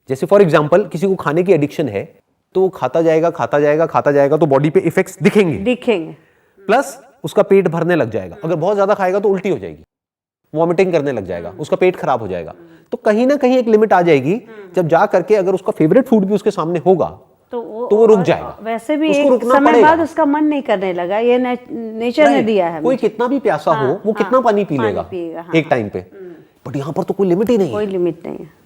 जैसे for example किसी को खाने की एडिक्शन है तो वो खाता जाएगा तो बॉडी पे इफेक्ट्स दिखेंगे प्लस उसका पेट भरने लग जाएगा। अगर बहुत ज्यादा खाएगा तो उल्टी हो जाएगी, वॉमिटिंग करने लग जाएगा, उसका पेट खराब हो जाएगा। तो कहीं ना कहीं एक लिमिट आ जाएगी जब जा करके अगर उसका फेवरेट फूड भी उसके सामने होगा तो वो रुक जाएगा। वैसे भी एक समय बाद उसका मन नहीं करने लगा, ये नेचर ने दिया है। कोई कितना भी प्यासा हो वो कितना पानी पी लेगा एक टाइम पे, बट यहाँ पर तो कोई लिमिट ही नहीं है। कोई लिमिट नहीं है।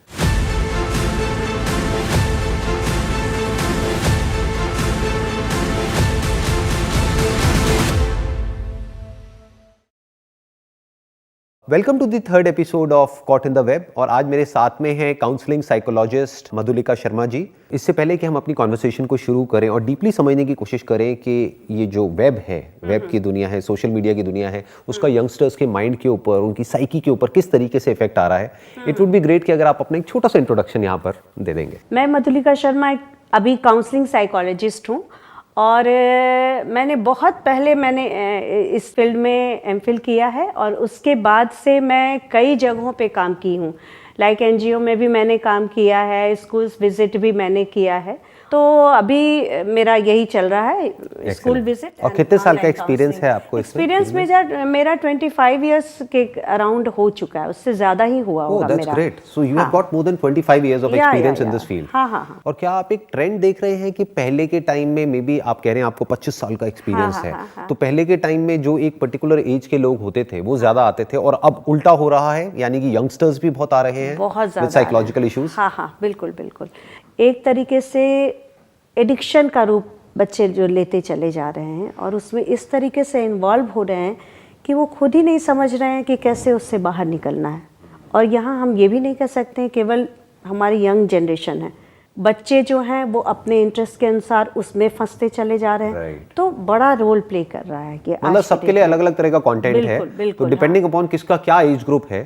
Welcome to the third episode of caught in the web. और आज मेरे साथ में है काउंसलिंग साइकोलॉजिस्ट मधुलिका शर्मा जी। इससे पहले कि हम अपनी कॉन्वर्सेशन को शुरू करें और डीपली समझने की कोशिश करें कि ये जो वेब है, वेब की दुनिया है, सोशल मीडिया की दुनिया है, उसका यंगस्टर्स के माइंड के ऊपर, उनकी साइकी के ऊपर किस तरीके से इफेक्ट आ रहा है, इट वुड बी ग्रेट कि अगर आप अपना एक छोटा सा इंट्रोडक्शन यहाँ पर दे देंगे। मैं मधुलिका शर्मा अभी काउंसलिंग साइकोलॉजिस्ट हूँ और मैंने बहुत पहले इस फील्ड में एमफिल किया है और उसके बाद से मैं कई जगहों पे काम की हूँ। लाइक एनजीओ में भी मैंने काम किया है, स्कूल्स विजिट भी मैंने किया है। तो अभी मेरा यही चल रहा है, स्कूल विजिट। और कितने साल का एक्सपीरियंस है आपको? एक्सपीरियंस मेरा 25 इयर्स के अराउंड हो चुका है, उससे ज्यादा ही हुआ होगा मेरा। That's great. So you have got more than 25 years of experience in this field. हाँ। और क्या आप एक ट्रेंड देख रहे हैं कि पहले के टाइम में, मे बी आप कह रहे हैं आपको 25 साल का एक्सपीरियंस है, तो पहले के टाइम में जो एक पर्टिकुलर एज के लोग होते थे वो ज्यादा आते थे और अब उल्टा हो रहा है, यानी कि यंगस्टर्स भी बहुत आ रहे हैं, बहुत ज्यादा साइकोलॉजिकल इश्यूज। हाँ, बिल्कुल। एक तरीके से एडिक्शन का रूप बच्चे जो लेते चले जा रहे हैं और उसमें इस तरीके से इन्वॉल्व हो रहे हैं कि वो खुद ही नहीं समझ रहे हैं कि कैसे उससे बाहर निकलना है। और यहाँ हम ये भी नहीं कह सकते हैं केवल हमारी यंग जनरेशन है, बच्चे जो हैं वो अपने इंटरेस्ट के अनुसार उसमें फंसते चले जा रहे हैं। तो बड़ा रोल प्ले कर रहा है कि मतलब सबके लिए अलग अलग तरह का कंटेंट है, तो डिपेंडिंग अपॉन किसका क्या एज ग्रुप है,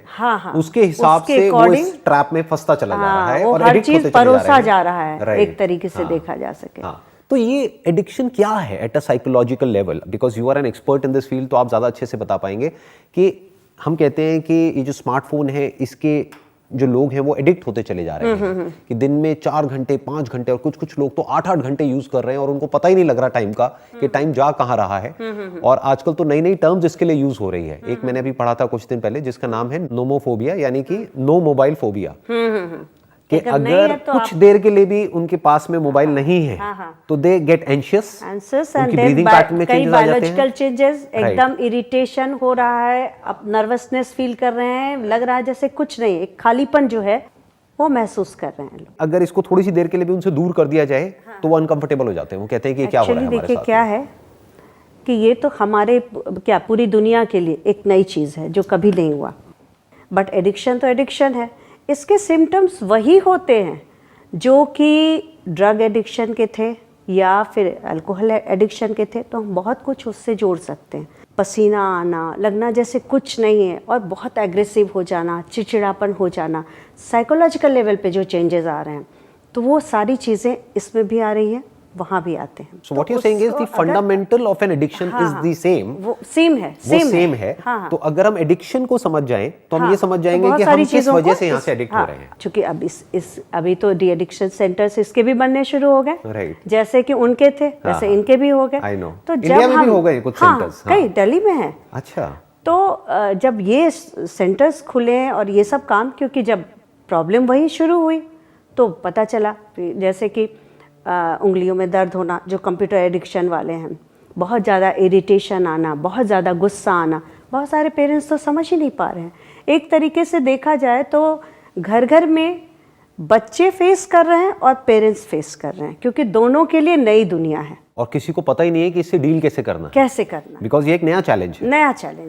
उसके हिसाब से वो इस ट्रैप में फंसता चला जा रहा है और हर चीज परोसा जा रहा है, एक तरीके से देखा जा सके। तो ये एडिक्शन क्या है at a psychological level? Because you are an expert in this field, तो आप ज्यादा अच्छे से बता पाएंगे कि हम कहते हैं कि ये जो स्मार्टफोन है, इसके जो लोग हैं वो एडिक्ट होते चले जा रहे हैं कि दिन में 4 घंटे 5 घंटे और कुछ लोग तो 8-8 घंटे यूज कर रहे हैं और उनको पता ही नहीं लग रहा टाइम का कि टाइम जा कहाँ रहा है। और आजकल तो नई नई टर्म्स इसके लिए यूज हो रही है। एक मैंने अभी पढ़ा था कुछ दिन पहले जिसका नाम है नोमोफोबिया, यानी कि नो मोबाइल फोबिया, कि अगर तो कुछ देर के लिए भी उनके पास में मोबाइल नहीं है तो दे गेट एंशियस, उनकी ब्रीदिंग पैटर्न में कई बायोलॉजिकल चेंजेस, एकदम इरिटेशन हो रहा है, अब नर्वसनेस फील कर रहे हैं, लग रहा है जैसे कुछ नहीं, एक खालीपन जो है वो महसूस कर रहे हैं लोग। अगर इसको थोड़ी सी देर के लिए भी उनसे दूर कर दिया जाए तो वो अनकंफर्टेबल हो जाते हैं, वो कहते हैं कि क्या हो रहा है हमारे साथ। देखिए क्या है कि ये तो हमारे पूरी दुनिया के लिए एक नई चीज है जो कभी नहीं हुआ, बट एडिक्शन तो एडिक्शन है। इसके सिम्टम्स वही होते हैं जो कि ड्रग एडिक्शन के थे या फिर अल्कोहल एडिक्शन के थे, तो हम बहुत कुछ उससे जोड़ सकते हैं। पसीना आना, लगना जैसे कुछ नहीं है और बहुत एग्रेसिव हो जाना, चिड़चिड़ापन हो जाना, साइकोलॉजिकल लेवल पे जो चेंजेस आ रहे हैं, तो वो सारी चीज़ें इसमें भी आ रही हैं, वहाँ भी आते हैं। So what you're saying is the fundamental of an addiction is the same. वो सेम है। तो अगर हम एडिक्शन को समझ जाएं तो हम ये समझ जाएंगे कि हम किस वजह से यहाँ से एडिक्ट हो रहे हैं। क्योंकि अब अभी तो डी एडिक्शन सेंटर्स इसके भी बनने शुरू हो गए, जैसे कि उनके थे वैसे इनके भी हो गए। तो इंडिया में भी हो गए कुछ सेंटर्स, कई दिल्ली में है। अच्छा, तो जब ये सेंटर्स खुले और ये सब काम, क्योंकि जब प्रॉब्लम वही शुरू हुई तो पता चला, जैसे कि उंगलियों में दर्द होना, जो कंप्यूटर एडिक्शन वाले हैं, बहुत ज़्यादा इरिटेशन आना, बहुत ज़्यादा गुस्सा आना, बहुत सारे पेरेंट्स तो समझ ही नहीं पा रहे हैं। एक तरीके से देखा जाए तो घर घर में बच्चे फेस कर रहे हैं और पेरेंट्स फेस कर रहे हैं, क्योंकि दोनों के लिए नई दुनिया है और किसी को पता ही नहीं है कि इससे डील कैसे करना, बिकॉज ये एक नया चैलेंज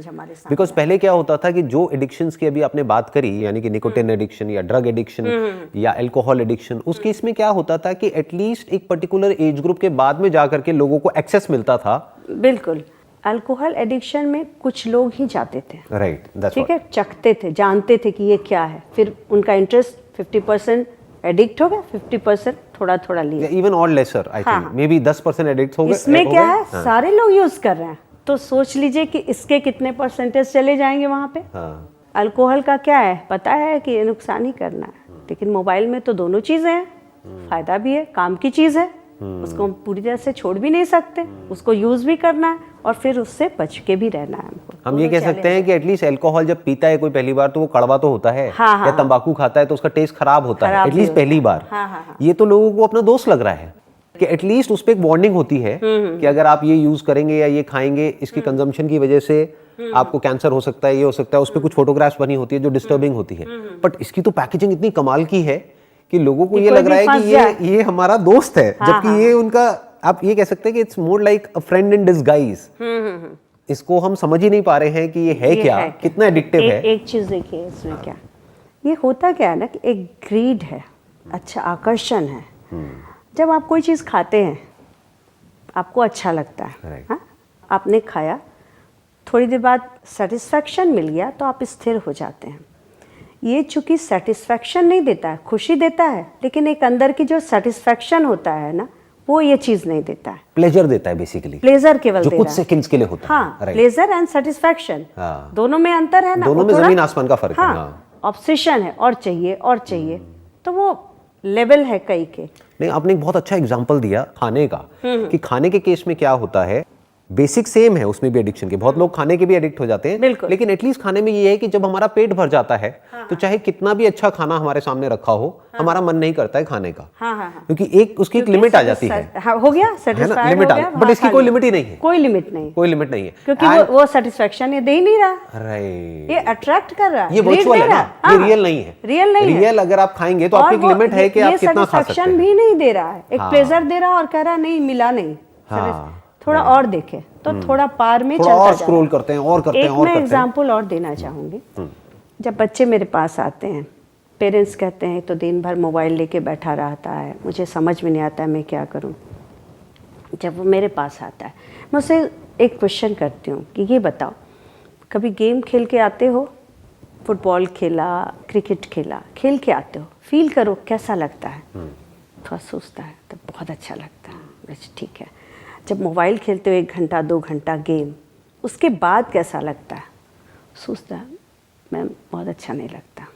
हमारे साथ। बिकॉज पहले क्या होता था कि जो एडिक्शंस की अभी आपने बात करी, यानी कि निकोटिन एडिक्शन या ड्रग एडिक्शन या अल्कोहल एडिक्शन, उसके इसमें क्या होता था कि एटलीस्ट एक पर्टिकुलर एज ग्रुप के बाद में जाकर के लोगों को एक्सेस मिलता था। बिल्कुल, अल्कोहल एडिक्शन में कुछ लोग ही जाते थे, राइट, ठीक है, चखते थे, जानते थे कि ये क्या है, फिर उनका इंटरेस्ट 50% एडिक्ट हो गया, 50% थोड़ा लिया, इवन और lesser, I think maybe 10% addict हो गए। इसमें क्या है, सारे लोग यूज कर रहे हैं, तो सोच लीजिए कि इसके कितने परसेंटेज चले जाएंगे वहां पे। अल्कोहल का क्या है, पता है कि नुकसान ही करना है, लेकिन मोबाइल में तो दोनों चीज़ें हैं, फायदा भी है, काम की चीज़ है, उसको हम पूरी तरह से छोड़ भी नहीं सकते, उसको यूज़ भी करना है और फिर उससे बच के भी रहना है हमको। हम ये कह सकते हैं कि एटलीस्ट अल्कोहल जब पीता है कोई पहली बार तो वो कड़वा तो होता है, हाँ, या तंबाकू खाता है तो उसका टेस्ट खराब होता है खराब भी एटलीस्ट होता पहली बार। हाँ। ये तो लोगों को अपना दोस्त लग रहा है कि एटलीस्ट उस पर एक वार्निंग होती है कि अगर आप ये यूज करेंगे या ये खाएंगे इसकी कंजम्पशन की वजह से आपको कैंसर हो सकता है, ये हो सकता है। उस पर कुछ फोटोग्राफ्स बनी होती है जो डिस्टर्बिंग होती है, बट इसकी तो पैकेजिंग इतनी कमाल की है कि लोगों को ये लग रहा है कि ये हमारा दोस्त है, जबकि ये उनका, आप ये कह सकते हैं कि it's more like a friend in disguise. इसको हम समझ ही नहीं पा रहे हैं कि ये है क्या, कितना एडिक्टिव है। एक चीज देखिए इसमें क्या, ये होता क्या है ना कि एक ग्रीड है, अच्छा आकर्षण है। जब आप कोई चीज़ खाते हैं आपको अच्छा लगता है, हाँ? आपने खाया, थोड़ी देर बाद सेटिस्फैक्शन मिल गया तो आप स्थिर हो जाते हैं। ये चूंकि सेटिस्फैक्शन नहीं देता है, खुशी देता है, लेकिन एक अंदर की जो सेटिस्फैक्शन होता है ना, वो ये चीज़ नहीं देता है। प्लेजर देता है बेसिकली, प्लेजर केवल जो दे कुछ रहा है। सेकंड्स के लिए होता है। हाँ, प्लेजर एंड सेटिस्फैक्शन, दोनों में अंतर है ना, दोनों में जमीन आसमान का फर्क है। ऑब्सेशन है, और चाहिए और चाहिए, तो वो लेवल है कई के। नहीं, आपने एक बहुत अच्छा एग्जांपल दिया खाने का, कि खाने के केस में क्या होता है, बेसिक सेम है उसमें भी एडिक्शन के। बहुत लोग खाने के भी एडिक्ट हो जाते हैं, लेकिन एटलीस्ट खाने में ये है कि जब हमारा पेट भर जाता है तो चाहे कितना भी अच्छा खाना हमारे सामने रखा हो, हमारा मन नहीं करता है खाने का, क्योंकि एक उसकी एक लिमिट आ जाती है। हो गया सेटिस्फाइड, लिमिट आ, बट इसकी कोई लिमिट ही नहीं है, कोई लिमिट नहीं, कोई लिमिट नहीं है, क्योंकि वो सेटिस्फैक्शन ये दे ही नहीं रहा, राइट, ये अट्रैक्ट कर रहा है, ये वर्चुअल है ना, ये रियल नहीं है। रियल अगर आप खाएंगे तो आपकी एक लिमिट है कि आप कितना खा सकते हैं। भी नहीं दे रहा है, एक प्लेजर दे रहा है और कह रहा नहीं मिला नहीं, थोड़ा और देखे तो थोड़ा पार में चलता और स्क्रॉल करते हैं और करते हैं और करते हैं। मैं एग्जांपल और देना चाहूँगी। जब बच्चे मेरे पास आते हैं, पेरेंट्स कहते हैं तो दिन भर मोबाइल लेके बैठा रहता है, मुझे समझ में नहीं आता है मैं क्या करूं। जब वो मेरे पास आता है, मैं उससे एक क्वेश्चन करती हूँ कि ये बताओ, कभी गेम खेल के आते हो, फुटबॉल खेला, क्रिकेट खेला, खेल के आते हो, फील करो कैसा लगता है। थोड़ा सोचता है तो बहुत अच्छा लगता है, ठीक है। जब मोबाइल खेलते हो 1 घंटा 2 घंटा गेम, उसके बाद कैसा लगता है, सोचता है मैम बहुत अच्छा नहीं लगता।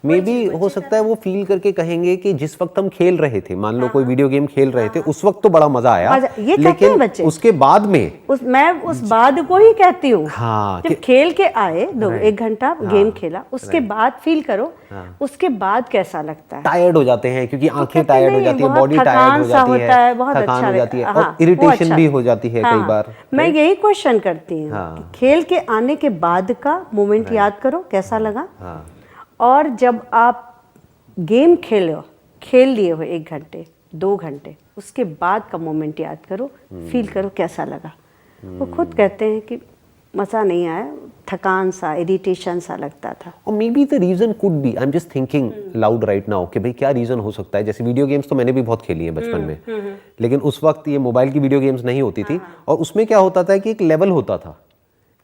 मे बी हो सकता है वो फील करके कहेंगे कि जिस वक्त हम खेल रहे थे, मान लो कोई वीडियो गेम खेल रहे थे, उस वक्त तो बड़ा मजा आया, ये कहते हैं बच्चे। उसके बाद में मैं उस बाद को ही कहती हूँ। हाँ, जब खेल के आए 1 घंटा गेम खेला, उसके बाद फील करो, उसके बाद कैसा लगता है। टायर्ड हो जाते हैं क्योंकि आंखें टायर्ड हो जाती है, बॉडी टायर्ड हो जाती है, थकान हो जाती है और इरिटेशन भी हो जाती है कई बार। मैं यही क्वेश्चन करती हूँ, खेल के आने के बाद का मोमेंट याद करो कैसा लगा, और जब आप गेम खेल लिए हो 1 घंटे 2 घंटे, उसके बाद का मोमेंट याद करो, फील करो कैसा लगा। वो खुद कहते हैं कि मज़ा नहीं आया, थकान सा, इरिटेशन सा लगता था। और maybe the reason could be, I am just thinking loud right now कि भाई क्या रीजन हो सकता है। जैसे वीडियो गेम्स तो मैंने भी बहुत खेली है बचपन में, लेकिन उस वक्त ये मोबाइल की वीडियो गेम्स नहीं होती थी, और उसमें क्या होता था कि एक लेवल होता था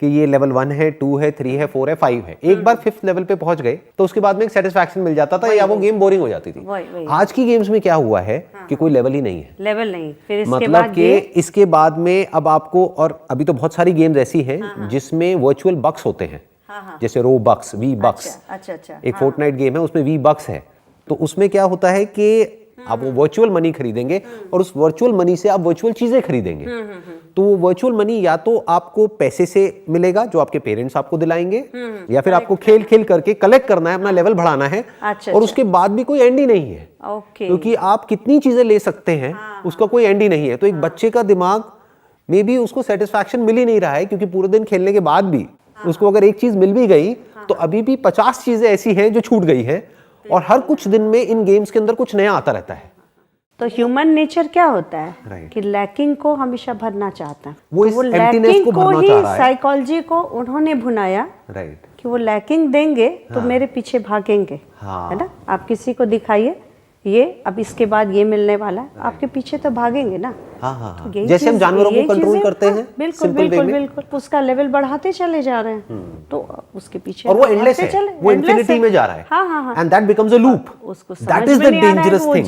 कि ये लेवल 1 है, 2 है, 3 है, 4 है, 5 है। एक बार 5th लेवल पे पहुंच गए तो उसके बाद में एक सेटिस्फैक्शन मिल जाता था, या वो गेम बोरिंग हो जाती थी। आज की गेम्स में क्या हुआ है कि कोई लेवल ही नहीं है, लेवल नहीं, फिर इसके मतलब बाद कि इसके बाद में अब आपको, और अभी तो बहुत सारी गेम्स ऐसी हैं जिसमें वर्चुअल बक्स होते हैं, जैसे रो बक्स, वी बक्स। अच्छा, एक फोर्टनाइट गेम है उसमें वी बक्स है, तो उसमें क्या होता है कि आप वो वर्चुअल मनी खरीदेंगे और उस वर्चुअल मनी से आप वर्चुअल चीजें खरीदेंगे। तो वो वर्चुअल मनी या तो आपको पैसे से मिलेगा जो आपके पेरेंट्स आपको दिलाएंगे, या फिर आपको खेल खेल करके कलेक्ट करना है, अपना लेवल बढ़ाना है। और उसके बाद भी कोई एंड ही नहीं है, क्योंकि आप कितनी चीजें ले सकते हैं, उसका कोई एंड ही नहीं है। तो एक बच्चे का दिमाग में भी उसको सेटिस्फैक्शन मिल ही नहीं रहा है, क्योंकि पूरे दिन खेलने के बाद भी उसको अगर एक चीज मिल भी गई तो अभी भी 50 चीजें ऐसी हैं जो छूट गई है, और हर कुछ दिन में इन गेम्स के अंदर कुछ नया आता रहता है। तो ह्यूमन नेचर क्या होता है कि लैकिंग को हमेशा भरना चाहता है। वो इस एम्प्टीनेस को भरना चाह रहा है। साइकोलॉजी को उन्होंने भुनाया कि वो लैकिंग देंगे तो मेरे पीछे भागेंगे, है ना। आप किसी को दिखाइए ये अब इसके बाद ये मिलने वाला है, आपके पीछे तो भागेंगे ना। तो जैसे हम जानवरों को कंट्रोल करते हैं, बिल्कुल उसका लेवल बढ़ाते चले जा रहे हैं, तो उसके पीछे, और वो एंडलेस है, वो इन्फिनिटी में जा रहा है, and that becomes a loop. That is the dangerous thing.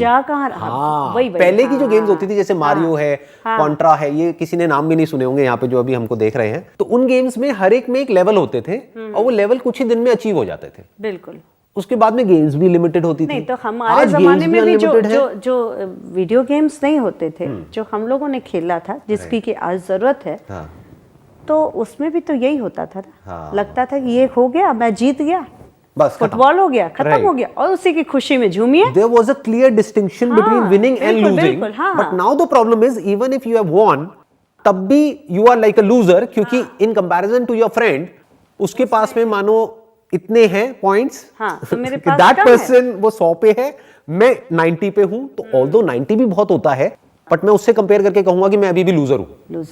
पहले की जो गेम्स होती थी, जैसे मारियो है, कॉन्ट्रा है, ये किसी ने नाम भी नहीं सुने होंगे यहाँ पे जो अभी हमको देख रहे हैं, तो उन गेम्स में हर एक में एक लेवल होते थे, और वो लेवल कुछ ही दिन में अचीव हो जाते थे। बिल्कुल। उसके बाद में गेम्स भी लिमिटेड होती थी। नहीं तो हमारे जमाने में भी जो वीडियो गेम्स नहीं होते थे, जो हम लोगों ने खेला था, जिसकी कि आज जरूरत है, तो उसमें भी तो यही होता था ना। लगता था कि ये हो गया, मैं जीत गया, बस फुटबॉल हो गया, खत्म हो गया, और उसी की खुशी में झूमिए। There was a clear distinction between winning and losing, but now the problem is even if you have won, तब भी you are like a loser, क्योंकि in comparison to your friend, उसके पास में मानो इतने हैं पॉइंट्स, तो मेरे पास that person वो 100 पे है, मैं 90 पे हूं, तो although 90 भी बहुत होता है, बट मैं उससे कंपेयर करके कहूंगा कि मैं अभी भी लूजर हूं,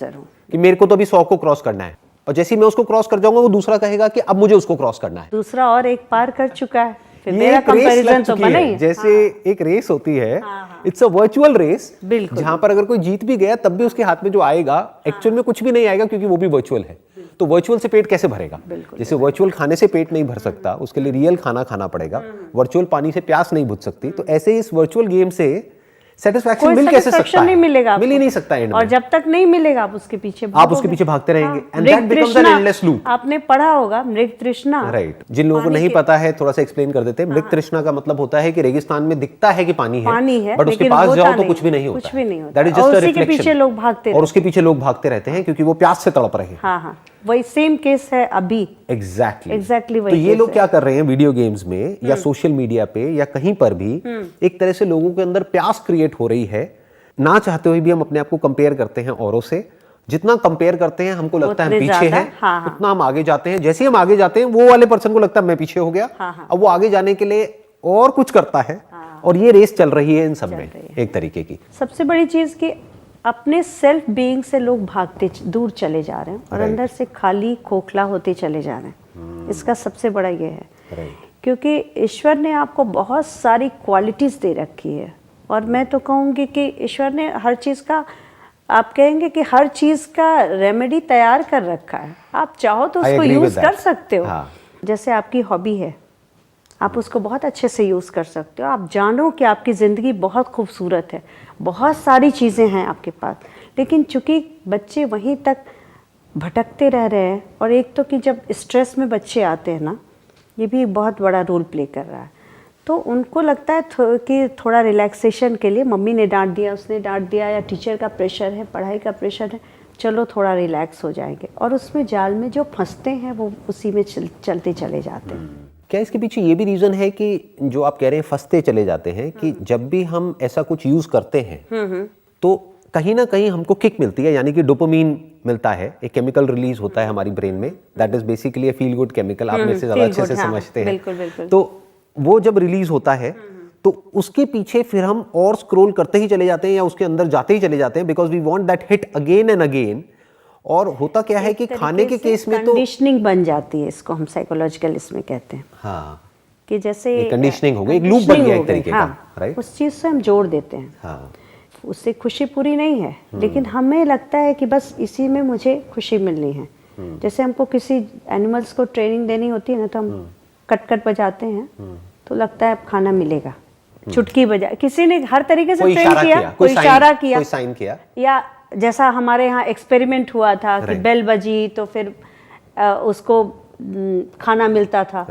कि मेरे को तो अभी 100 को क्रॉस करना है, और जैसे ही मैं उसको क्रॉस कर जाऊंगा वो दूसरा कहेगा कि अब मुझे उसको क्रॉस करना है, दूसरा और एक पार कर चुका है, फिर मेरा कंपैरिजन तो बना ही। जैसे एक रेस होती है, इट्स अ वर्चुअल रेस, जहां पर अगर कोई जीत भी गया तब भी उसके हाथ में जो आएगा एक्चुअल में कुछ भी नहीं आएगा, क्योंकि वो भी वर्चुअल है। तो वर्चुअल से पेट कैसे भरेगा? जैसे वर्चुअल खाने से पेट नहीं भर सकता, उसके लिए रियल खाना खाना पड़ेगा। वर्चुअल पानी से प्यास नहीं बुझ सकती, तो ऐसे इस वर्चुअल गेम से सेटिस्फैक्शन मिल कैसे सकता है? नहीं मिलेगा, मिल ही नहीं सकता एंड में। और जब तक नहीं मिलेगा आप उसके पीछे भागते रहेंगे, and that becomes an endless loop. आपने पढ़ा होगा मृग तृष्णा, राइट? जिन लोगों को नहीं पता है थोड़ा सा एक्सप्लेन कर देते हैं। मृग तृष्णा का मतलब होता है कि रेगिस्तान में दिखता है कि पानी है, बट उसके पास जाओ तो कुछ भी नहीं होता, that is just a reflection, पीछे लोग भागते, और उसके पीछे लोग भागते रहते हैं क्योंकि वो प्यास से तड़प रहे हैं। वही सेम केस है अभी। एग्जैक्टली तो ये लोग क्या कर रहे हैं वीडियो गेम्स में या सोशल मीडिया पे या कहीं पर भी, एक तरह से लोगों के अंदर प्यास क्रिएट हो रही है, ना चाहते हुए भी हम अपने आप को कंपेयर करते हैं औरों से। जितना कंपेयर करते हैं हमको लगता है हम पीछे हैं, उतना हम आगे जाते हैं। जैसे ही हम आगे जाते हैं वो वाले पर्सन को लगता है मैं पीछे हो गया, अब वो आगे जाने के लिए और कुछ करता है, और ये रेस चल रही है इन सब में एक तरीके की। सबसे बड़ी चीज कि अपने सेल्फ बीइंग से लोग भागते दूर चले जा रहे हैं और अंदर से खाली खोखला होते चले जा रहे हैं। इसका सबसे बड़ा ये है क्योंकि ईश्वर ने आपको बहुत सारी क्वालिटीज दे रखी है, और मैं तो कहूँगी कि ईश्वर ने हर चीज़ का, आप कहेंगे कि हर चीज़ का रेमेडी तैयार कर रखा है, आप चाहो तो उसको यूज़ कर सकते हो। जैसे आपकी हॉबी है, आप उसको बहुत अच्छे से यूज़ कर सकते हो। आप जानो कि आपकी ज़िंदगी बहुत खूबसूरत है, बहुत सारी चीज़ें हैं आपके पास, लेकिन चूंकि बच्चे वहीं तक भटकते रह रहे हैं, और एक तो कि जब स्ट्रेस में बच्चे आते हैं ना, ये भी बहुत बड़ा रोल प्ले कर रहा है, तो उनको लगता है कि थोड़ा रिलैक्सेशन के लिए मम्मी ने डांट दिया, उसने डांट दिया, या टीचर का प्रेशर है, पढ़ाई का प्रेशर है, चलो थोड़ा रिलैक्स हो जाएंगे, और उसमें जाल में जो फंसते हैं वो उसी में चलते चले जाते हैं। क्या इसके पीछे ये भी रीज़न है कि जो आप कह रहे हैं फंसते चले जाते हैं, कि जब भी हम ऐसा कुछ यूज़ करते हैं तो कहीं ना कहीं हमको किक मिलती है, यानी कि डोपामीन मिलता है, एक केमिकल रिलीज होता है हमारी ब्रेन में, that is basically a feel good chemical, आप में से ज़्यादा अच्छे से समझते हैं। बिल्कुल। तो वो जब रिलीज होता है तो उसके पीछे फिर हम और स्क्रॉल करते ही चले जाते हैं या उसके अंदर जाते ही चले जाते हैं, because we want that hit again and again. और होता क्या है कि खाने के केस में तो कंडीशनिंग बन जाती है, इसको हम साइकोलॉजिकल इसमें कहते हैं। हाँ, कि जैसे कंडीशनिंग हो गई, एक लूप बन गया एक तरीके का, राइट? उस चीज से हम जोड़ देते हैं। हाँ, उससे खुशी पूरी नहीं है, लेकिन हमें लगता है कि बस इसी में मुझे खुशी मिलनी है। जैसे हमको किसी एनिमल्स को ट्रेनिंग देनी होती है ना, तो हम कट बजाते हैं तो लगता है अब खाना मिलेगा, चुटकी बजा, किसी ने हर तरीके से ट्रेन किया, कोई इशारा किया, कोई साइन किया, या जैसा हमारे यहाँ एक्सपेरिमेंट हुआ था कि बेल बजी तो फिर उसको खाना मिलता था।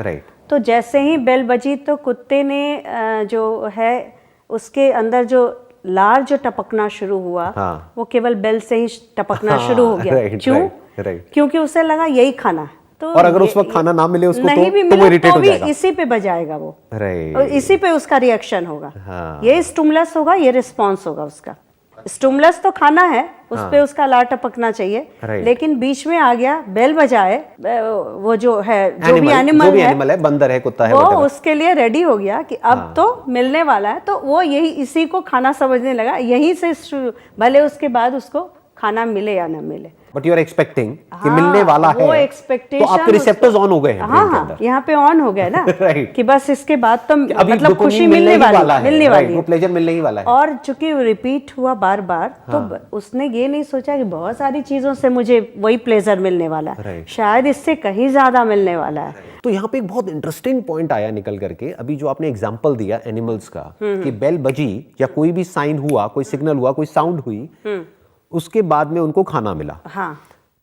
तो जैसे ही बेल बजी तो कुत्ते ने जो है उसके अंदर जो लार जो टपकना शुरू हुआ, वो केवल बेल से ही टपकना शुरू हो गया। क्यों? क्योंकि उसे लगा यही खाना है। तो और अगर उस वक्त खाना ना मिले उसको नहीं तो भी वो इरिटेट हो जाएगा, इसी पे बजाएगा वो, और इसी पे उसका रिएक्शन होगा। ये स्टिमुलस होगा, ये रिस्पॉन्स होगा उसका। स्टिमुलस तो खाना है, उस पे उसका लार टपकना चाहिए, लेकिन बीच में आ गया बेल बजाए, वो जो है जो भी एनिमल है, बंदर है, कुत्ता है, वो उसके लिए रेडी हो गया कि अब तो मिलने वाला है, तो वो यही इसी को खाना समझने लगा। यहीं से भले उसके बाद उसको खाना मिले या ना मिले, बट यू आर एक्सपेक्टिंग कि मिलने वाला है, वो एक्सपेक्टेशन, तो आपके रिसेप्टर्स ऑन हो गए हैं ब्रेन के अंदर। यहाँ पे ऑन हो गए ना कि बस इसके बाद तो मतलब खुशी मिलने वाली है, प्लेजर मिलने ही वाला है। और चूंकि रिपीट हुआ बार बार, तो उसने ये नहीं सोचा कि बहुत सारी चीजों से मुझे वही प्लेजर मिलने वाला है, शायद इससे कहीं ज्यादा मिलने वाला है। तो यहाँ पे एक बहुत इंटरेस्टिंग पॉइंट आया निकल करके, अभी जो आपने एग्जांपल दिया एनिमल्स का, कि बेल बजी या कोई भी साइन हुआ, कोई सिग्नल हुआ, कोई साउंड हुई, उसके बाद में उनको खाना मिला।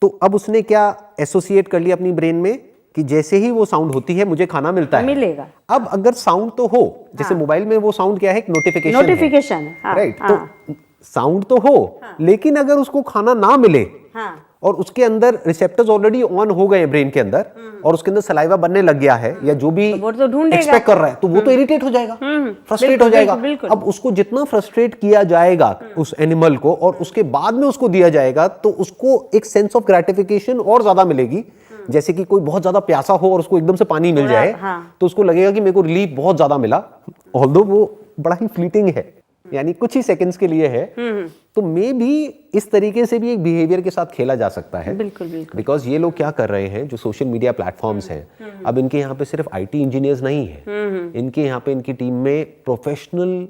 तो अब उसने क्या एसोसिएट कर लिया अपनी ब्रेन में कि जैसे ही वो साउंड होती है मुझे खाना मिलता है, मिलेगा। अब अगर साउंड तो हो, जैसे मोबाइल में वो साउंड क्या है, एक नोटिफिकेशन है, हाँ, राइट। हाँ, तो साउंड तो हो, लेकिन अगर उसको खाना ना मिले, हाँ, और उसके अंदर रिसेप्टर्स ऑलरेडी ऑन हो गए ब्रेन के अंदर, और उसके अंदर सलाइवा बनने लग गया है, या जो भी तो वो तो ढूंढेगा, एक्सपेक्ट कर रहा है, तो वो तो इरिटेट हो जाएगा, फ्रस्ट्रेट हो जाएगा। बिल्कुल। अब उसको जितना फ्रस्ट्रेट किया जाएगा उस एनिमल को, और उसके बाद में उसको दिया जाएगा, तो उसको एक सेंस ऑफ ग्रेटिफिकेशन और ज्यादा मिलेगी। जैसे कि कोई बहुत ज्यादा प्यासा हो और उसको एकदम से पानी मिल जाए, तो उसको लगेगा कि मेरे को रिलीफ बहुत ज्यादा मिला, ऑल्दो वो बड़ा ही फ्लीटिंग है, यानी कुछ ही सेकंड्स के लिए है। तो मे बी इस तरीके से भी एक बिहेवियर के साथ खेला जा सकता है। बिल्कुल बिल्कुल। बिकॉज ये लोग क्या कर रहे हैं, जो सोशल मीडिया प्लेटफॉर्म्स हैं, अब इनके यहाँ पे सिर्फ आईटी इंजीनियर्स नहीं है, इनके यहाँ पे इनकी टीम में प्रोफेशनल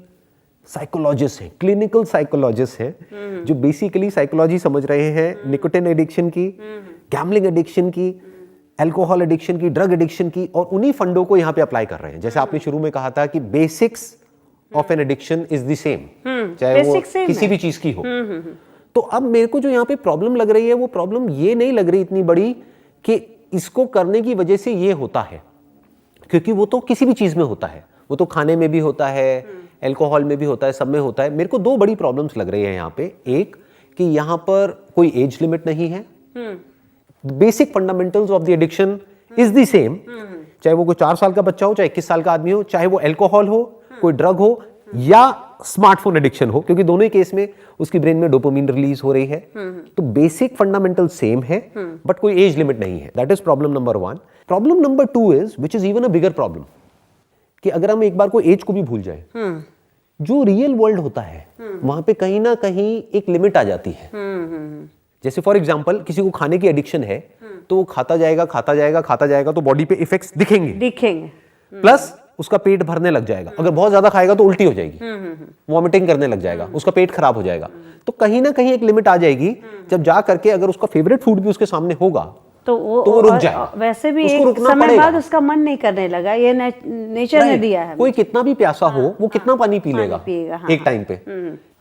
साइकोलॉजिस्ट हैं, क्लिनिकल साइकोलॉजिस्ट हैं, जो बेसिकली साइकोलॉजी समझ रहे हैं निकोटिन एडिक्शन की, गैम्बलिंग एडिक्शन की, अल्कोहल एडिक्शन की, ड्रग एडिक्शन की, और उन्हीं फंडों को यहाँ पे अप्लाई कर रहे हैं। जैसे आपने शुरू में कहा था कि basics of an addiction is the same, चाहे वो किसी भी चीज की हो। तो अब मेरे को जो यहाँ पे प्रॉब्लम लग रही है, वो प्रॉब्लम ये नहीं लग रही इतनी बड़ी कि इसको करने की वजह से ये होता है, क्योंकि वो तो किसी भी चीज में होता है, वो तो खाने में भी होता है, अल्कोहल में भी होता है, सब में होता है। मेरे को दो बड़ी प्रॉब्लम्स लग रही है यहाँ पे। एक कि यहाँ पर कोई एज लिमिट नहीं है, basic fundamentals of the addiction is the same, चाहे वो कोई 4 साल का बच्चा हो, चाहे 21 साल का आदमी हो, चाहे वो अल्कोहल हो, कोई ड्रग हो, या स्मार्टफोन एडिक्शन हो, क्योंकि दोनों ही केस में उसकी ब्रेन में डोपामिन रिलीज हो रही है। तो बेसिक फंडामेंटल सेम है, बट कोई एज लिमिट नहीं है। That is problem number 1। Problem number 2 is, which is even a bigger problem, कि अगर हम एक बार को एज को भी भूल जाए, जो रियल वर्ल्ड होता है वहां पे कहीं ना कहीं एक लिमिट आ जाती है। जैसे फॉर एग्जांपल किसी को खाने की एडिक्शन है, तो वो खाता जाएगा खाता जाएगा खाता जाएगा, तो बॉडी पे इफेक्ट्स दिखेंगे, प्लस उसका पेट भरने लग जाएगा। अगर बहुत ज्यादा खाएगा तो उल्टी हो जाएगी, वॉमिटिंग करने लग जाएगा, उसका पेट खराब हो जाएगा। तो कहीं ना कहीं एक लिमिट आ जाएगी, जब जा करके अगर उसका फेवरेट फूड भी उसके सामने होगा तो वो रुक जाएगा। वैसे भी एक समय बाद उसका मन नहीं करने लगा, ये नेचर ने दिया है। कोई कितना भी प्यासा हो, वो कितना पानी पी लेगा एक टाइम पे,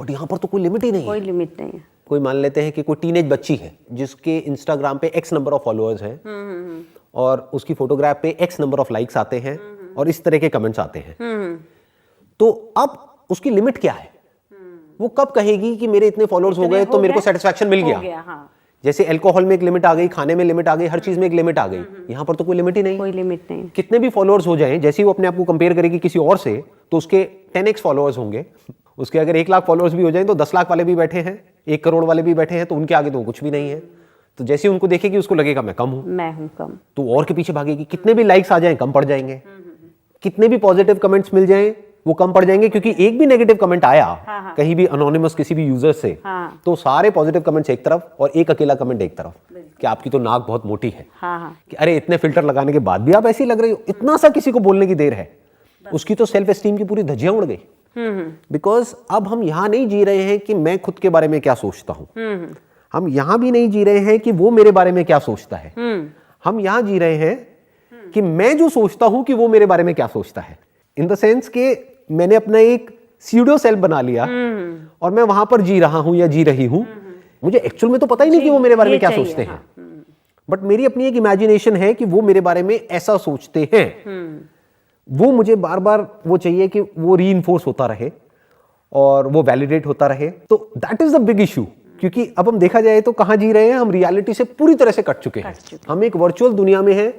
बट यहाँ पर तो कोई लिमिट ही नहीं है। कोई लिमिट नहीं है। कोई मान लेते हैं कि कोई टीनेज बच्ची है जिसके इंस्टाग्राम पे एक्स नंबर ऑफ फॉलोअर्स हैं, और उसकी फोटोग्राफ पे एक्स नंबर ऑफ लाइक्स आते हैं, और इस तरह के कमेंट्स आते हैं। तो अब उसकी लिमिट क्या है? वो कब कहेगी कि मेरे इतने फॉलोअर्स हो गए तो मेरे को सेटिस्फैक्शन मिल गया? हाँ। जैसे अल्कोहल में एक लिमिट आ गई, खाने में लिमिट आ गई, हर चीज में एक लिमिट आ गई। यहाँ पर तो कोई लिमिट ही नहीं। कोई लिमिट नहीं। कितने भी फॉलोअर्स हो जाएं, जैसे ही वो अपने आप को कंपेयर करेगी किसी और से, तो उसके 10x फॉलोअर्स होंगे। उसके अगर 1 लाख फॉलोअर्स भी हो जाएं, तो 10 लाख वाले भी बैठे हैं, 1 करोड़ वाले भी बैठे हैं, तो उनके आगे तो कुछ भी नहीं है। तो जैसे ही उनको देखेगी उसको लगेगा मैं कम हूं, मैं हूं कम, तो और के पीछे भागेगी। कितने भी लाइक्स आ जाएं कम पड़ जाएंगे, कितने भी पॉजिटिव कमेंट्स मिल जाएं वो कम पड़ जाएंगे, क्योंकि एक भी नेगेटिव कमेंट आया कहीं भी अनोनिमस किसी भी यूजर से, तो सारे पॉजिटिव कमेंट्स एक तरफ और एक अकेला कमेंट एक तरफ कि आपकी तो नाक बहुत मोटी है, कि अरे इतने फिल्टर लगाने के बाद भी आप ऐसी लग रही हो। इतना सा किसी को बोलने की देर है, उसकी तो सेल्फ एस्टीम की पूरी धज्जियां उड़ गई। बिकॉज अब हम यहां नहीं जी रहे हैं कि मैं खुद के बारे में क्या सोचता हूं, हम यहां भी नहीं जी रहे हैं कि वो मेरे बारे में क्या सोचता है, हम यहां जी रहे हैं कि मैं जो सोचता हूं कि वो मेरे बारे में क्या सोचता है। इन द सेंस के मैंने अपना एक सीडो सेल्फ बना लिया और मैं वहां पर जी रहा हूं या जी रही हूं। मुझे एक्चुअल में तो पता ही नहीं कि वो मेरे बारे में क्या सोचते हैं, बट मेरी अपनी एक इमेजिनेशन है कि वो मेरे बारे में ऐसा सोचते हैं। वो मुझे बार बार वो चाहिए कि वो रीइंफोर्स होता रहे और वो वैलिडेट होता रहे। तो that is the big issue, क्योंकि अब हम देखा जाए तो कहां जी रहे हैं, हम रियलिटी से पूरी तरह से कट चुके हैं। हम एक वर्चुअल दुनिया में हैं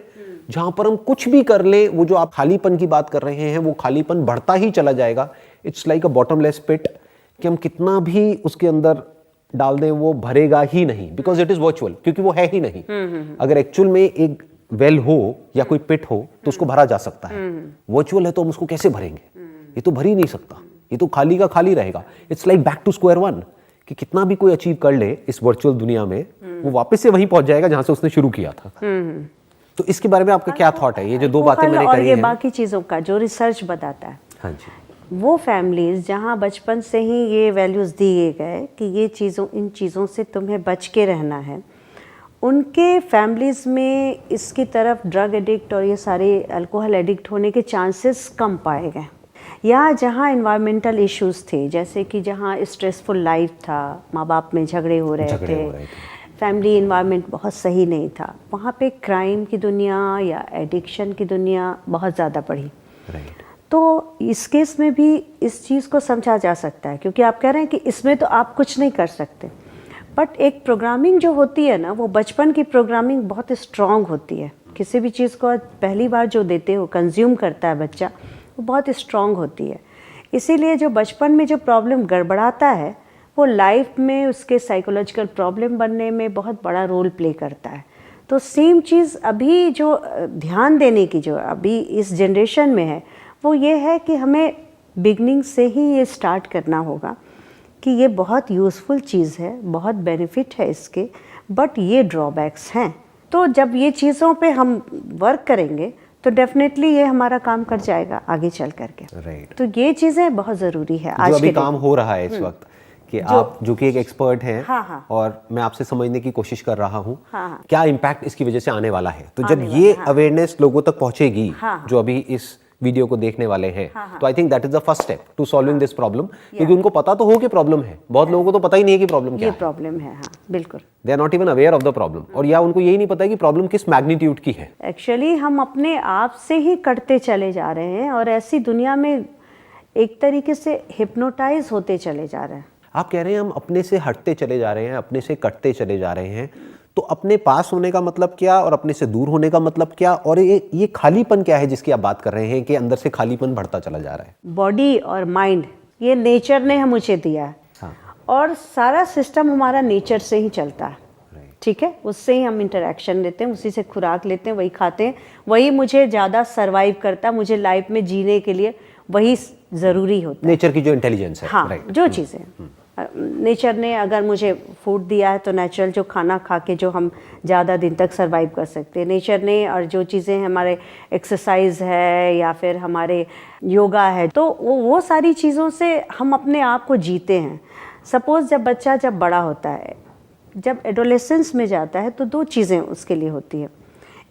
जहां पर हम कुछ भी कर लें, वो जो आप खालीपन की बात कर रहे हैं, वो खालीपन बढ़ता ही चला जाएगा। इट्स लाइक अ बॉटमलेस पिट, कि हम कितना भी उसके अंदर डाल दें वो भरेगा ही नहीं, बिकॉज इट इज वर्चुअल, क्योंकि वो है ही नहीं। अगर एक्चुअल में एक वेल हो या कोई पिट हो तो उसको भरा जा सकता है, वर्चुअल है तो हम उसको कैसे भरेंगे? ये तो भर ही नहीं सकता, ये तो खाली का खाली रहेगा। It's like back to square one, कि कितना भी कोई अचीव कर ले इस वर्चुअल दुनिया में, वो वापस से वहीं पहुंच जाएगा जहां से उसने शुरू किया था। तो इसके बारे में आपका क्या थॉट है? ये जो दो बातें मैंने और कही ये हैं, बाकी चीज़ों का जो रिसर्च बताता है, हाँ जी, वो फैमिलीज जहाँ बचपन से ही ये वैल्यूज़ दिए गए कि ये इन चीज़ों से तुम्हें बच के रहना है, उनके फैमिलीज़ में इसकी तरफ ड्रग एडिक्ट और ये सारे अल्कोहल एडिक्ट होने के चांसेस कम पाए गए। या जहाँ इन्वायरमेंटल इश्यूज़ थे, जैसे कि जहाँ स्ट्रेसफुल लाइफ था, माँ बाप में झगड़े हो रहे थे, फैमिली इन्वायरमेंट बहुत सही नहीं था, वहाँ पे क्राइम की दुनिया या एडिक्शन की दुनिया बहुत ज़्यादा बढ़ी। राइट। तो इस केस में भी इस चीज़ को समझा जा सकता है, क्योंकि आप कह रहे हैं कि इसमें तो आप कुछ नहीं कर सकते, बट एक प्रोग्रामिंग जो होती है ना, वो बचपन की प्रोग्रामिंग बहुत स्ट्रांग होती है। किसी भी चीज़ को पहली बार जो देते हो, कंज्यूम करता है बच्चा, वो बहुत स्ट्रांग होती है। इसीलिए जो बचपन में जो प्रॉब्लम गड़बड़ाता है, वो लाइफ में उसके साइकोलॉजिकल प्रॉब्लम बनने में बहुत बड़ा रोल प्ले करता है। तो सेम चीज़ अभी जो ध्यान देने की जो अभी इस जनरेशन में है, वो ये है कि हमें बिगनिंग से ही ये स्टार्ट करना होगा कि ये बहुत यूज़फुल चीज़ है, बहुत बेनिफिट है इसके, बट ये ड्रॉबैक्स हैं। तो जब ये चीज़ों पे हम वर्क करेंगे तो डेफिनेटली ये हमारा काम कर जाएगा आगे चल करके। राइट। तो ये चीज़ें बहुत ज़रूरी है आज जो के अभी दिन। काम हो रहा है इस वक्त कि आप जो कि एक एक्सपर्ट हैं, हाँ, हाँ। और मैं आपसे समझने की कोशिश कर रहा हूँ हाँ, हाँ। क्या इम्पैक्ट इसकी वजह से आने वाला है। तो जब आने ये वाला, हाँ। अवेयरनेस लोगों तक पहुंचेगी, हाँ, हाँ। जो अभी इस वीडियो को देखने वाले हैं, हाँ। तो I think that is the first step to solving this problem, क्योंकि उनको पता तो हो कि प्रॉब्लम है, बहुत लोगों को तो पता ही नहीं है कि प्रॉब्लम क्या ये है। प्रॉब्लम है, हाँ बिल्कुल। They are not even aware of the problem, और या उनको यही नहीं पता है कि प्रॉब्लम किस मैग्नीट्यूड की है। एक्चुअली हम अपने आप से ही कटते चले जा रहे हैं, और ऐसी दुनिया में एक तरीके से हिप्नोटाइज होते चले जा रहे हैं। आप कह रहे हैं हम अपने से हटते चले जा रहे हैं, अपने से कटते चले जा रहे हैं, तो अपने पास होने का मतलब क्या और अपने से दूर होने का मतलब क्या, और ये खालीपन क्या है जिसकी आप बात कर रहे हैं कि अंदर से खालीपन बढ़ता चला जा रहा है। बॉडी और माइंड ये नेचर ने हम मुझे दिया है, हाँ। और सारा सिस्टम हमारा नेचर से ही चलता है, ठीक है, उससे ही हम इंटरेक्शन लेते हैं, उसी से खुराक लेते हैं, वही खाते हैं, वही मुझे ज़्यादा सरवाइव करता है, मुझे लाइफ में जीने के लिए वही ज़रूरी होता है। नेचर की जो इंटेलिजेंस है। हाँ, राइट। जो चीज़ें नेचर ने अगर मुझे फूड दिया है, तो नेचुरल जो खाना खा के जो हम ज़्यादा दिन तक सरवाइव कर सकते हैं नेचर ने, और जो चीज़ें हमारे एक्सरसाइज है या फिर हमारे योगा है, तो वो सारी चीज़ों से हम अपने आप को जीते हैं। सपोज़ जब बच्चा जब बड़ा होता है, जब एडोलेसेंस में जाता है, तो दो चीज़ें उसके लिए होती है।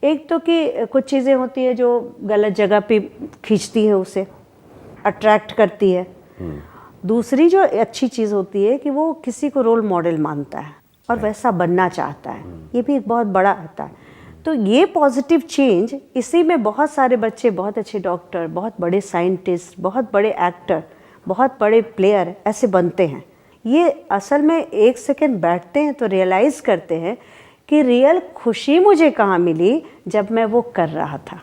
एक तो कि कुछ चीज़ें होती है जो गलत जगह पे खींचती है, उसे अट्रैक्ट करती है। दूसरी जो अच्छी चीज़ होती है कि वो किसी को रोल मॉडल मानता है और वैसा बनना चाहता है, ये भी एक बहुत बड़ा आता है। तो ये पॉजिटिव चेंज, इसी में बहुत सारे बच्चे बहुत अच्छे डॉक्टर, बहुत बड़े साइंटिस्ट, बहुत बड़े एक्टर, बहुत बड़े प्लेयर ऐसे बनते हैं। ये असल में एक सेकंड बैठते हैं तो रियलाइज़ करते हैं कि रियल खुशी मुझे कहाँ मिली, जब मैं वो कर रहा था,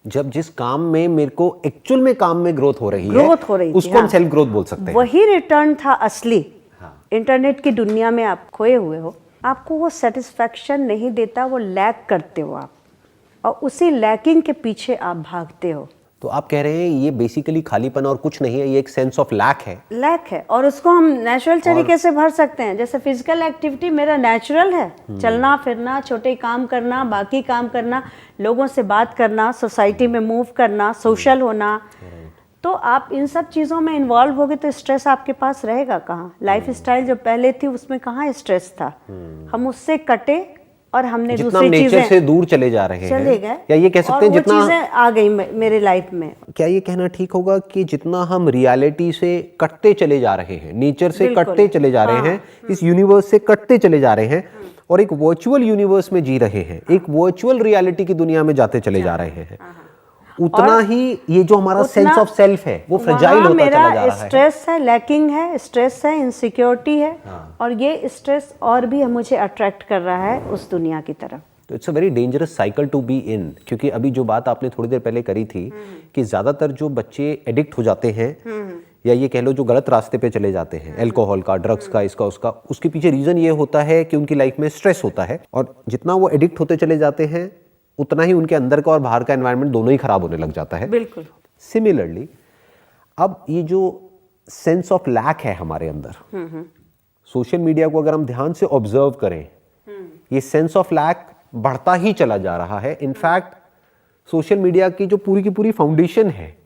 जब जिस काम में मेरे को एक्चुअल में काम में ग्रोथ हो रही है, उसको हम हाँ। सेल्फ ग्रोथ बोल सकते हैं। वही रिटर्न था असली। हाँ। इंटरनेट की दुनिया में आप खोए हुए हो, आपको वो सेटिस्फैक्शन नहीं देता, वो लैक करते हो आप, और उसी लैकिंग के पीछे आप भागते हो। तो आप कह रहे हैं ये बेसिकली खालीपन और कुछ नहीं है, ये एक सेंस ऑफ लैक है, और उसको हम नेचुरल तरीके से भर सकते हैं। जैसे फिजिकल एक्टिविटी मेरा नेचुरल है, चलना फिरना, छोटे काम करना, बाकी काम करना, लोगों से बात करना, सोसाइटी में मूव करना, सोशल होना। तो आप इन सब चीज़ों में इन्वॉल्व होगे तो स्ट्रेस आपके पास रहेगा कहाँ। लाइफ स्टाइल जो पहले थी उसमें कहाँ स्ट्रेस था, हम उससे कटे और हमने जितना दूसरी नेचर चीजें से दूर चले जा रहे चले गए, या ये कह सकते हैं जितना चीजें आ गई मेरे लाइफ में। क्या ये कहना ठीक होगा कि जितना हम रियलिटी से कटते चले जा रहे हैं, नेचर से कटते चले जा रहे हैं, इस यूनिवर्स से कटते चले जा रहे हैं और एक वर्चुअल यूनिवर्स में जी रहे हैं, एक वर्चुअल रियलिटी की दुनिया में जाते चले जा रहे हैं, उतना ही ये जो हमारा सेंस ऑफ सेल्फ है वो फ्रेजाइल होता चला जा रहा है। स्ट्रेस है, लैकिंग है, स्ट्रेस है, इनसिक्योरिटी है, और ये स्ट्रेस और भी मुझे अट्रैक्ट कर रहा है उस दुनिया की तरफ। तो it's a very dangerous cycle to be in, क्योंकि अभी जो बात आपने थोड़ी देर पहले करी थी कि ज्यादातर जो बच्चे एडिक्ट हो जाते हैं या ये कह लो जो गलत रास्ते पे चले जाते हैं, अल्कोहल का, ड्रग्स का, इसका उसका, उसके पीछे रीजन ये होता है कि उनकी लाइफ में स्ट्रेस होता है, और जितना वो एडिक्ट होते चले जाते हैं उतना ही उनके अंदर का और बाहर का एनवायरनमेंट दोनों ही खराब होने लग जाता है। बिल्कुल। सिमिलरली अब ये जो सेंस ऑफ लैक है हमारे अंदर, सोशल मीडिया को अगर हम ध्यान से ऑब्जर्व करें, ये सेंस ऑफ लैक बढ़ता ही चला जा रहा है। इनफैक्ट सोशल मीडिया की जो पूरी की पूरी फाउंडेशन है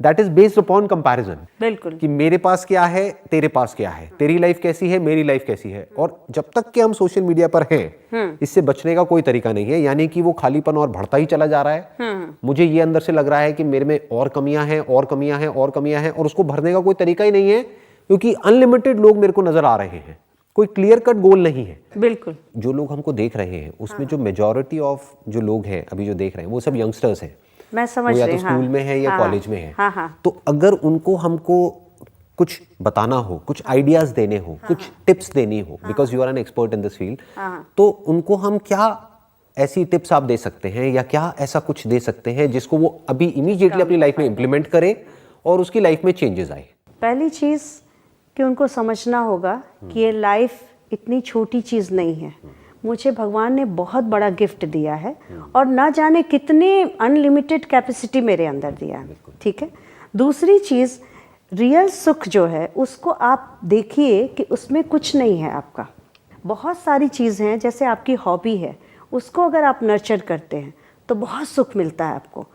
that is based upon comparison. बिल्कुल, कि मेरे पास क्या है, तेरे पास क्या है, तेरी लाइफ कैसी है, मेरी लाइफ कैसी है। और जब तक कि हम सोशल मीडिया पर हैं, इससे बचने का कोई तरीका नहीं है, यानी कि वो खालीपन और बढ़ता ही चला जा रहा है। मुझे ये अंदर से लग रहा है कि मेरे में और कमियां हैं, और कमियां हैं, और कमियां हैं, और उसको भरने का कोई तरीका ही नहीं है, क्योंकि अनलिमिटेड लोग मेरे को नजर आ रहे हैं कोई क्लियर कट गोल नहीं है। बिल्कुल। जो लोग हमको देख रहे हैं उसमें जो मेजॉरिटी ऑफ जो लोग हैं अभी जो देख रहे हैं वो सब यंगस्टर्स हैं। मैं समझ वो या रही तो हूँ, स्कूल में है या हाँ, कॉलेज में है। हाँ, हाँ। तो अगर उनको हमको कुछ बताना हो, कुछ आइडियाज देने हो, कुछ टिप्स देनी हो, because you are an expert in this field, तो उनको हम क्या ऐसी टिप्स आप दे सकते हैं या क्या ऐसा कुछ दे सकते हैं जिसको वो अभी इमीडिएटली अपनी लाइफ में इम्प्लीमेंट करे और उसकी लाइफ में चेंजेस आए? पहली चीज़ कि उनको समझना होगा कि ये लाइफ इतनी छोटी चीज़ नहीं है। मुझे भगवान ने बहुत बड़ा गिफ्ट दिया है और ना जाने कितने अनलिमिटेड कैपेसिटी मेरे अंदर दिया है, ठीक है। दूसरी चीज़, रियल सुख जो है उसको आप देखिए कि उसमें कुछ नहीं है आपका। बहुत सारी चीज़ हैं, जैसे आपकी हॉबी है, उसको अगर आप नर्चर करते हैं तो बहुत सुख मिलता है आपको।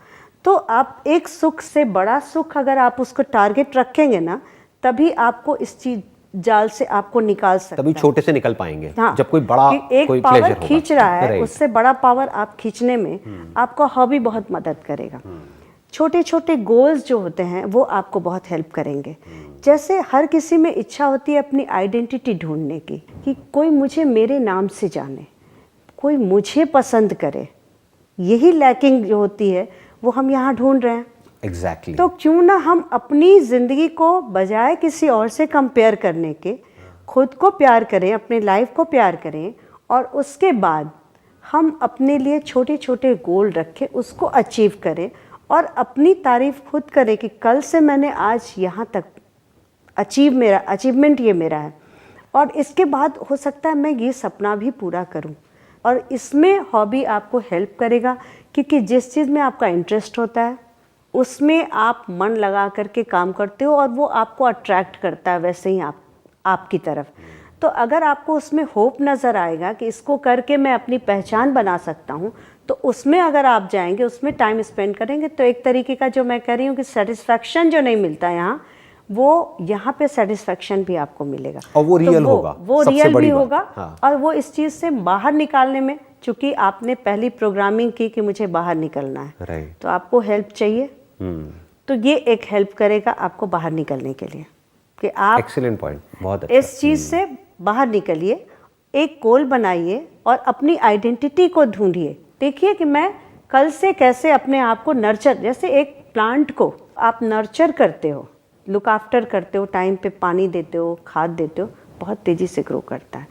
तो आप एक सुख से बड़ा सुख अगर आप उसको टारगेट रखेंगे ना, तभी आपको इस चीज जाल से आपको निकाल सकता तभी है। छोटे से निकल पाएंगे। हाँ, जब कोई बड़ा कि एक कोई पावर प्लेजर होगा, खींच रहा है, Right. उससे बड़ा पावर आप खींचने में आपका हॉबी बहुत मदद करेगा। छोटे छोटे गोल्स जो होते हैं वो आपको बहुत हेल्प करेंगे। जैसे हर किसी में इच्छा होती है अपनी आइडेंटिटी ढूंढने की, कि कोई मुझे मेरे नाम से जाने, कोई मुझे पसंद करे। यही लैकिंग जो होती है वो हम यहाँ ढूंढ रहे हैं। Exactly. तो क्यों ना हम अपनी ज़िंदगी को बजाय किसी और से कंपेयर करने के खुद को प्यार करें, अपने लाइफ को प्यार करें, और उसके बाद हम अपने लिए छोटे छोटे गोल रखें, उसको अचीव करें और अपनी तारीफ खुद करें कि कल से मैंने आज यहाँ तक अचीवमेंट ये मेरा है, और इसके बाद हो सकता है मैं ये सपना भी पूरा करूं। और इसमें हॉबी आपको हेल्प करेगा, क्योंकि जिस चीज़ में आपका इंटरेस्ट होता है उसमें आप मन लगा करके काम करते हो और वो आपको अट्रैक्ट करता है वैसे ही आपकी तरफ। तो अगर आपको उसमें होप नज़र आएगा कि इसको करके मैं अपनी पहचान बना सकता हूँ, तो उसमें अगर आप जाएंगे, उसमें टाइम स्पेंड करेंगे, तो एक तरीके का जो मैं कह रही हूँ कि सेटिस्फैक्शन जो नहीं मिलता यहाँ, वो यहाँ पे सेटिस्फैक्शन भी आपको मिलेगा और वो रियल होगा, वो सबसे रियल बड़ी भी बात। होगा। हाँ। और वो इस चीज़ से बाहर निकालने में, चूंकि आपने पहली प्रोग्रामिंग की कि मुझे बाहर निकलना है, Right. तो आपको हेल्प चाहिए, तो ये एक हेल्प करेगा आपको बाहर निकलने के लिए, कि आप एक्सीलेंट पॉइंट, बहुत अच्छा। इस चीज़ से बाहर निकलिए, एक गोल बनाइए और अपनी आइडेंटिटी को ढूंढिए। देखिए कि मैं कल से कैसे अपने आप को नर्चर, जैसे एक प्लांट को आप नर्चर करते हो, लुक आफ्टर करते हो, टाइम पे पानी देते हो, खाद देते हो, बहुत तेज़ी से ग्रो करता है।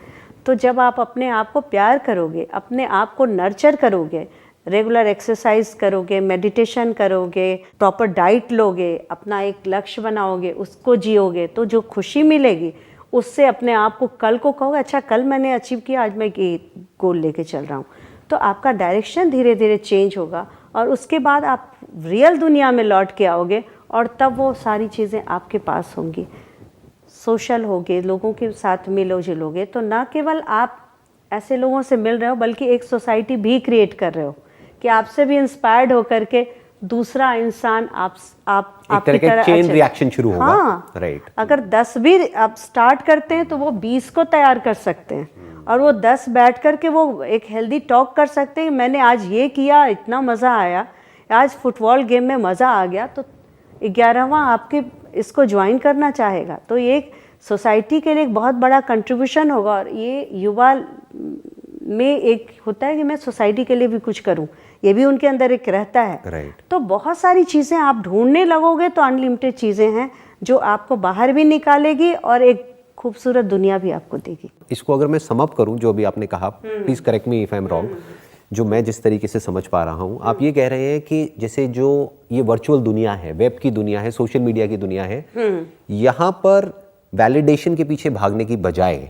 तो जब आप अपने आप को प्यार करोगे, अपने आप को नर्चर करोगे, रेगुलर एक्सरसाइज करोगे, मेडिटेशन करोगे, प्रॉपर डाइट लोगे, अपना एक लक्ष्य बनाओगे, उसको जियोगे, तो जो खुशी मिलेगी उससे अपने आप को कल को कहोगे अच्छा कल मैंने अचीव किया, आज मैं ये गोल लेके चल रहा हूँ। तो आपका डायरेक्शन धीरे धीरे चेंज होगा और उसके बाद आप रियल दुनिया में लौट के आओगे और तब वो सारी चीज़ें आपके पास होंगी। सोशल होगे, लोगों के साथ मिलो जुलोगे, तो ना केवल आप ऐसे लोगों से मिल रहे हो बल्कि एक सोसाइटी भी क्रिएट कर रहे हो कि आपसे भी इंस्पायर्ड होकर के दूसरा इंसान आपकी तरह चेन रिएक्शन शुरू होगा। हाँ, राइट। अगर 10 भी आप स्टार्ट करते हैं तो वो 20 को तैयार कर सकते हैं और वो 10 बैठ करके वो एक हेल्दी टॉक कर सकते हैं। मैंने आज ये किया, इतना मज़ा आया, आज फुटबॉल गेम में मज़ा आ गया, तो 11वां आपके इसको ज्वाइन करना चाहेगा। तो ये एक सोसाइटी के लिए एक बहुत बड़ा कंट्रीब्यूशन होगा और ये युवा में एक होता है कि मैं सोसाइटी के लिए भी कुछ करूं, ये भी उनके अंदर एक रहता है। Right. तो बहुत सारी चीज़ें आप ढूंढने लगोगे तो अनलिमिटेड चीज़ें हैं जो आपको बाहर भी निकालेगी और एक खूबसूरत दुनिया भी आपको देगी। इसको अगर मैं सम अप करूं, जो अभी आपने कहा, please correct me if I am wrong, जो मैं जिस तरीके से समझ पा रहा हूं, आप ये कह रहे हैं कि जैसे जो ये वर्चुअल दुनिया है, वेब की दुनिया है, सोशल मीडिया की दुनिया है, यहाँ पर वैलिडेशन के पीछे भागने की बजाय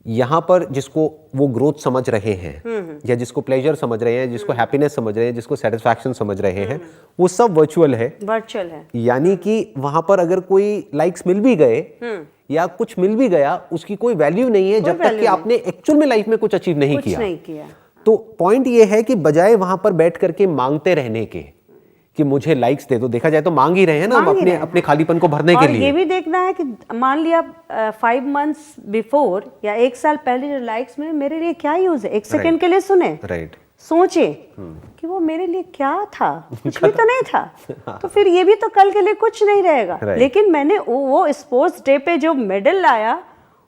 यहाँ पर जिसको वो ग्रोथ समझ रहे हैं या जिसको प्लेजर समझ रहे हैं, जिसको हैप्पीनेस समझ रहे हैं, जिसको सेटिस्फैक्शन समझ रहे हैं, वो सब वर्चुअल है। वर्चुअल है, यानी कि वहां पर अगर कोई लाइक्स मिल भी गए या कुछ मिल भी गया, उसकी कोई वैल्यू नहीं है जब तक कि आपने एक्चुअल में लाइफ में कुछ अचीव नहीं किया। तो पॉइंट ये है कि बजाय वहां पर बैठ करके मांगते रहने के कि मुझे लाइक्स दे दो, देखा जाए तो मांग ही रहे हैं ना हम अपने खालीपन को भरने के लिए। ये भी देखना है कि मान लिया 5 मंथ्स बिफोर या 1 साल पहले जो लाइक्स में मेरे लिए क्या यूज है, 1 सेकंड के लिए सुने, राइट, सोचे कि वो मेरे लिए क्या था, कुछ भी तो नहीं था। तो फिर ये भी तो कल के लिए कुछ नहीं रहेगा। लेकिन मैंने वो स्पोर्ट्स डे पे जो मेडल लाया,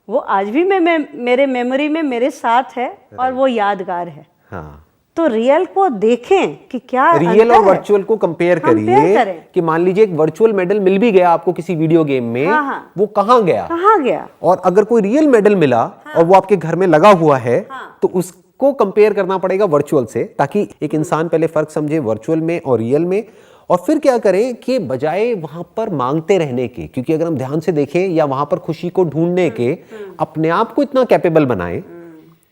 वो आज भी मेरे मेमोरी में मेरे साथ है और वो यादगार है। हाँ, तो रियल को देखें कि क्या रियल और वर्चुअल को कंपेयर करिए करें। कि मान लीजिए एक वर्चुअल मेडल मिल भी गया आपको किसी वीडियो गेम में, हाँ। वो कहाँ गया, और अगर कोई रियल मेडल मिला और वो आपके घर में लगा हुआ है, तो उसको कंपेयर करना पड़ेगा वर्चुअल से, ताकि एक इंसान पहले फर्क समझे वर्चुअल में और रियल में। और फिर क्या करें कि बजाय वहां पर मांगते रहने के, क्योंकि अगर हम ध्यान से देखें, या वहां पर खुशी को ढूंढने के, अपने आप को इतना कैपेबल बनाएं,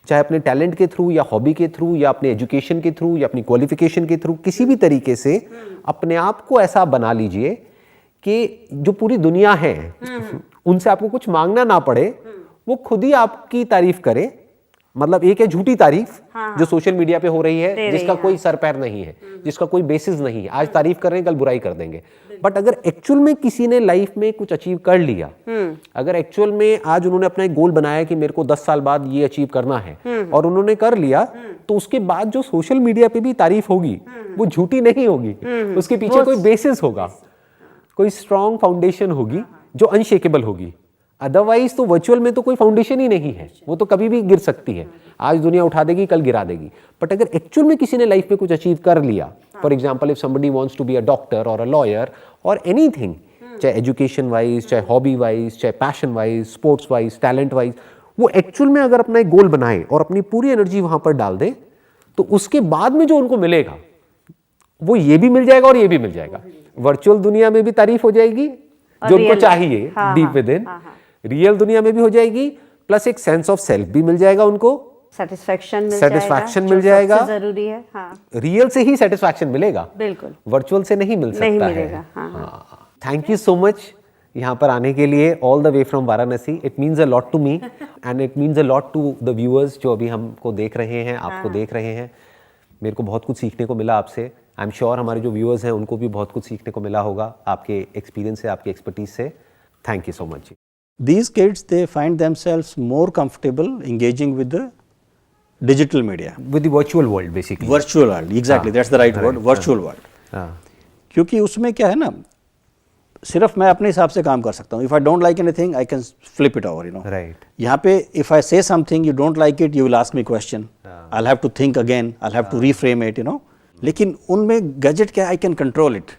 चाहे अपने टैलेंट के थ्रू या हॉबी के थ्रू या अपने एजुकेशन के थ्रू या अपनी क्वालिफिकेशन के थ्रू, किसी भी तरीके से अपने आप को ऐसा बना लीजिए कि जो पूरी दुनिया है उनसे आपको कुछ मांगना ना पड़े, वो खुद ही आपकी तारीफ करे। मतलब एक है झूठी तारीफ, जो सोशल मीडिया पे हो रही है, जिसका कोई सर पैर नहीं है, जिसका कोई बेसिस नहीं है। आज तारीफ कर रहे हैं, कल बुराई कर देंगे। बट अगर एक्चुअल में किसी ने लाइफ में कुछ अचीव कर लिया, अगर एक्चुअल में आज उन्होंने अपना एक गोल बनाया कि मेरे को 10 साल बाद ये अचीव करना है, और उन्होंने कर लिया, तो उसके बाद जो सोशल मीडिया पे भी तारीफ होगी वो झूठी नहीं होगी, उसके पीछे कोई बेसिस होगा, कोई स्ट्रॉन्ग फाउंडेशन होगी जो अनशेकेबल होगी। अदरवाइज तो वर्चुअल में तो कोई फाउंडेशन ही नहीं है, वो तो कभी भी गिर सकती है। आज दुनिया उठा देगी, कल गिरा देगी। बट अगर एक्चुअल में किसी ने लाइफ में कुछ अचीव कर लिया, for example if somebody wants to be a doctor और अ लॉयर और एनीथिंग, चाहे एजुकेशन वाइज, चाहे हॉबी वाइज, चाहे passion wise, sports wise, talent wise, वो एक्चुअल में अगर अपना एक गोल बनाए और अपनी पूरी एनर्जी वहां पर डाल दे, तो उसके बाद में जो उनको मिलेगा वो ये भी मिल जाएगा और ये भी मिल जाएगा। वर्चुअल दुनिया में भी तारीफ हो जाएगी जो उनको चाहिए डीप विद इन, रियल दुनिया में भी हो जाएगी, प्लस एक सेंस ऑफ सेल्फ भी मिल जाएगा उनको, सेटिस्फैक्शन मिल जाएगा, जरूरी है। रियल से ही सेटिस्फैक्शन मिलेगा, बिल्कुल वर्चुअल से नहीं मिल सकता मिलेगा। थैंक यू सो मच यहाँ पर आने के लिए, all the way from Varanasi. It means a lot to me and it means a lot to the viewers जो अभी हमको देख रहे हैं, आपको देख रहे हैं। मेरे को बहुत कुछ सीखने को मिला आपसे। आई एम श्योर हमारे जो व्यूअर्स हैं उनको भी बहुत कुछ सीखने को मिला होगा आपके एक्सपीरियंस से, आपकी एक्सपर्टीज से। Thank you so much. These kids, they find themselves more comfortable engaging with the digital media. With the virtual world basically. Virtual world, exactly, that's the right word, virtual world. क्योंकि उसमें क्या है ना, सिर्फ मैं अपने हिसाब से काम कर सकता हूँ. If I don't like anything, I can flip it over, you know. Right. यहाँ पे if I say something, you don't like it, you will ask me question. I'll have to think again, I'll have to reframe it, you know. लेकिन उनमें gadget क्या, I can control it,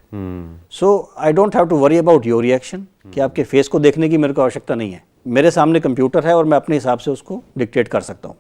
so I don't have to worry about your reaction, कि आपके face को देखने की मेरे को आवश्यकता नहीं है। मेरे सामने कंप्यूटर है और मैं अपने हिसाब से उसको डिक्टेट कर सकता हूँ।